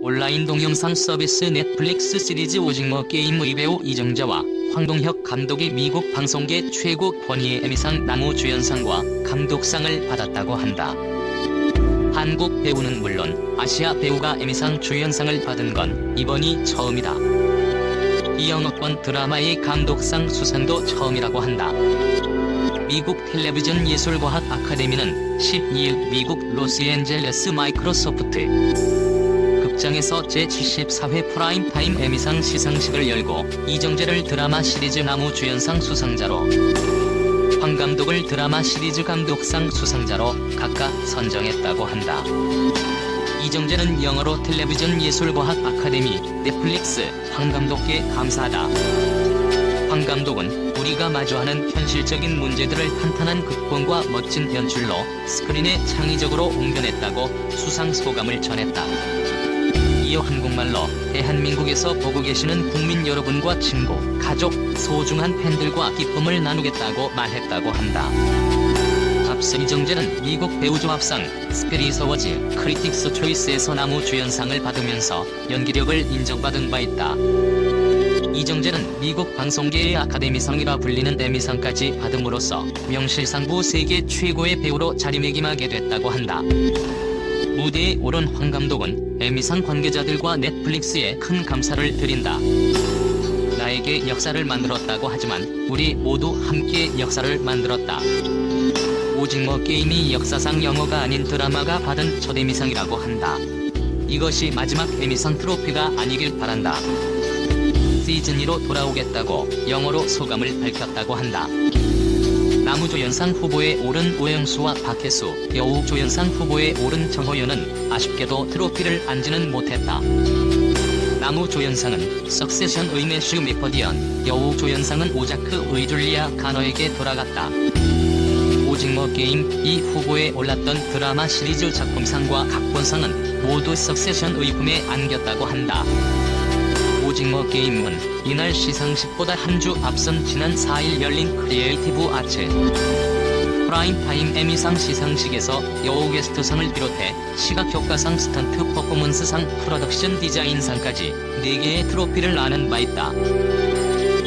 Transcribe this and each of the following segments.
온라인 동영상 서비스 넷플릭스 시리즈 오징어 게임의 배우 이정재와 황동혁 감독이 미국 방송계 최고 권위의 에미상 남우주연상과 감독상을 받았다고 한다. 한국 배우는 물론 아시아 배우가 에미상 주연상을 받은 건 이번이 처음이다. 이 영어권 드라마의 감독상 수상도 처음이라고 한다. 미국 텔레비전 예술과학 아카데미는 12일 미국 로스앤젤레스 마이크로소프트 극장에서 제74회 프라임타임 에미상 시상식을 열고 이정재를 드라마 시리즈 남우주연상 수상자로, 황 감독을 드라마 시리즈 감독상 수상자로 각각 선정했다고 한다. 이정재는 영어로 텔레비전 예술과학 아카데미, 넷플릭스, 황 감독께 감사하다. 황 감독은 우리가 마주하는 현실적인 문제들을 탄탄한 극본과 멋진 연출로 스크린에 창의적으로 옮겨냈다고 수상 소감을 전했다. 이어 한국말로 대한민국에서 보고 계시는 국민 여러분과 친구, 가족, 소중한 팬들과 기쁨을 나누겠다고 말했다고 한다. 앞서 이정재는 미국 배우조합상 스피릿 어워즈 크리틱스 초이스에서 남우주연상을 받으면서 연기력을 인정받은 바 있다. 이정재는 미국 방송계의 아카데미상이라 불리는 에미상까지 받음으로써 명실상부 세계 최고의 배우로 자리매김하게 됐다고 한다. 무대에 오른 황 감독은 에미상 관계자들과 넷플릭스에 큰 감사를 드린다. 나에게 역사를 만들었다고 하지만 우리 모두 함께 역사를 만들었다. 오징어 게임이 역사상 영어가 아닌 드라마가 받은 첫 에미상이라고 한다. 이것이 마지막 에미상 트로피가 아니길 바란다. 시즌2로 돌아오겠다고 영어로 소감을 밝혔다고 한다. 남우조연상 후보에 오른 오영수와 박혜수, 여우조연상 후보에 오른 정호연은 아쉽게도 트로피를 안지는 못했다. 남우조연상은 석세션의 매슈 미퍼디언, 여우조연상은 오자크의 줄리아 가너에게 돌아갔다. 오징어 게임 이 후보에 올랐던 드라마 시리즈 작품상과 각본상은 모두 석세션의 품에 안겼다고 한다. 오징어 게임은 이날 시상식보다 한 주 앞선 지난 4일 열린 크리에이티브 아츠 프라임타임 에미상 시상식에서 여우 게스트상을 비롯해 시각효과상, 스턴트 퍼포먼스상, 프로덕션 디자인상까지 4개의 트로피를 나눈 바 있다.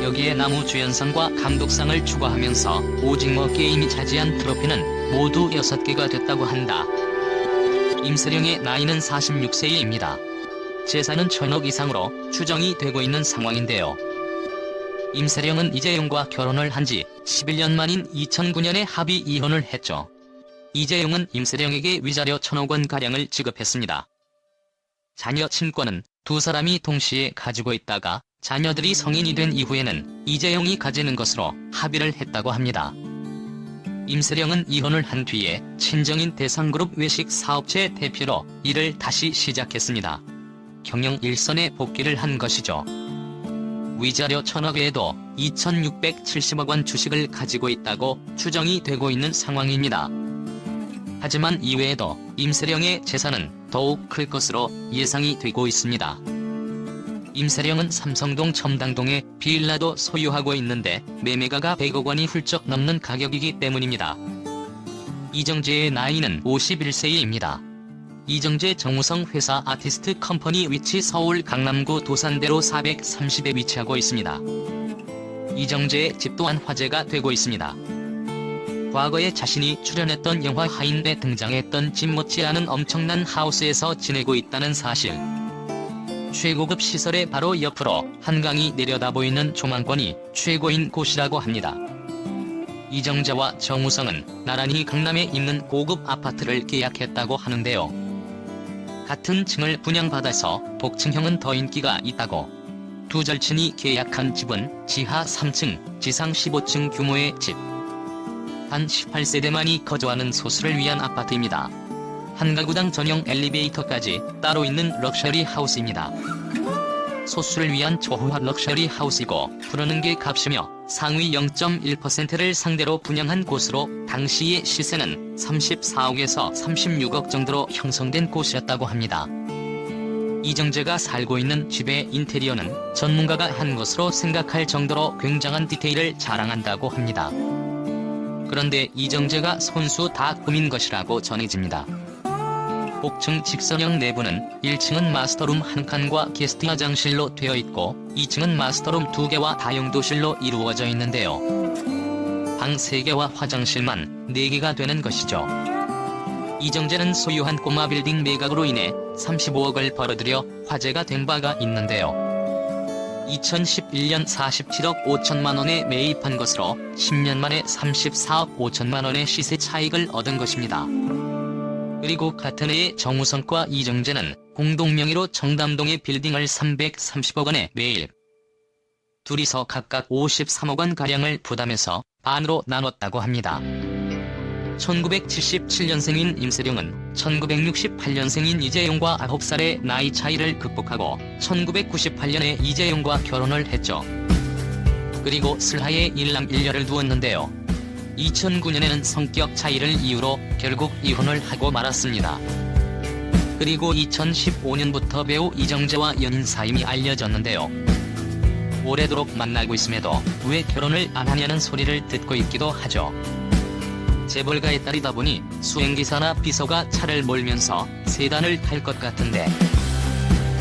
여기에 남우주연상과 감독상을 추가하면서 오징어 게임이 차지한 트로피는 모두 6개가 됐다고 한다. 임세령의 나이는 46세입니다. 재산은 1,000억 이상으로 추정이 되고 있는 상황인데요. 임세령은 이재용과 결혼을 한 지 11년 만인 2009년에 합의 이혼을 했죠. 이재용은 임세령에게 위자료 1,000억 원가량을 지급했습니다. 자녀 친권은 두 사람이 동시에 가지고 있다가 자녀들이 성인이 된 이후에는 이재용이 가지는 것으로 합의를 했다고 합니다. 임세령은 이혼을 한 뒤에 친정인 대상그룹 외식 사업체 대표로 일을 다시 시작했습니다. 경영 일선에 복귀를 한 것이죠. 위자료 1,000억 외에도 2,670억 원 주식을 가지고 있다고 추정이 되고 있는 상황입니다. 하지만 이외에도 임세령의 재산은 더욱 클 것으로 예상이 되고 있습니다. 임세령은 삼성동 첨당동에 빌라도 소유하고 있는데 매매가가 100억 원이 훌쩍 넘는 가격이기 때문입니다. 이정재의 나이는 51세입니다. 이정재 정우성 회사 아티스트 컴퍼니 위치 서울 강남구 도산대로 430에 위치하고 있습니다. 이정재의 집 또한 화제가 되고 있습니다. 과거에 자신이 출연했던 영화 하인에 등장했던 집 못지않은 엄청난 하우스에서 지내고 있다는 사실. 최고급 시설의 바로 옆으로 한강이 내려다보이는 조망권이 최고인 곳이라고 합니다. 이정재와 정우성은 나란히 강남에 있는 고급 아파트를 계약했다고 하는데요. 같은 층을 분양받아서 복층형은 더 인기가 있다고. 두 절친이 계약한 집은 지하 3층, 지상 15층 규모의 집. 단 18세대만이 거주하는 소수를 위한 아파트입니다. 한 가구당 전용 엘리베이터까지 따로 있는 럭셔리 하우스입니다. 소수를 위한 초호화 럭셔리 하우스이고 부르는 게 값이며 상위 0.1%를 상대로 분양한 곳으로 당시의 시세는 34억에서 36억 정도로 형성된 곳이었다고 합니다. 이정재가 살고 있는 집의 인테리어는 전문가가 한 것으로 생각할 정도로 굉장한 디테일을 자랑한다고 합니다. 그런데 이정재가 손수 다 꾸민 것이라고 전해집니다. 복층 직선형 내부는 1층은 마스터룸 1칸과 게스트 화장실로 되어 있고 2층은 마스터룸 2개와 다용도실로 이루어져 있는데요. 방 3개와 화장실만 4개가 되는 것이죠. 이정재는 소유한 꼬마 빌딩 매각으로 인해 35억을 벌어들여 화제가 된 바가 있는데요. 2011년 47억 5천만 원에 매입한 것으로 10년 만에 34억 5천만 원의 시세 차익을 얻은 것입니다. 그리고 같은 해에 정우성과 이정재는 공동명의로 청담동의 빌딩을 330억 원에 매입. 둘이서 각각 53억 원가량을 부담해서 반으로 나눴다고 합니다. 1977년생인 임세룡은 1968년생인 이재용과 9살의 나이 차이를 극복하고 1998년에 이재용과 결혼을 했죠. 그리고 슬하에 일남 일녀를 두었는데요. 2009년에는 성격 차이를 이유로 결국 이혼을 하고 말았습니다. 그리고 2015년부터 배우 이정재와 연인 사임이 알려졌는데요. 오래도록 만나고 있음에도 왜 결혼을 안 하냐는 소리를 듣고 있기도 하죠. 재벌가의 딸이다 보니 수행기사나 비서가 차를 몰면서 세단을 탈 것 같은데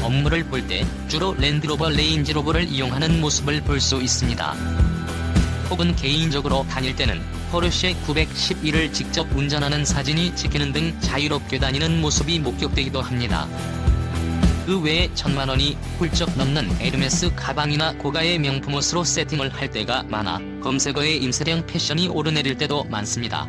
업무를 볼 때 주로 랜드로버 레인지로버를 이용하는 모습을 볼 수 있습니다. 혹은 개인적으로 다닐 때는 포르쉐 911을 직접 운전하는 사진이 찍히는 등 자유롭게 다니는 모습이 목격되기도 합니다. 그 외에 1,000만 원이 훌쩍 넘는 에르메스 가방이나 고가의 명품 옷으로 세팅을 할 때가 많아 검색어에 임세령 패션이 오르내릴 때도 많습니다.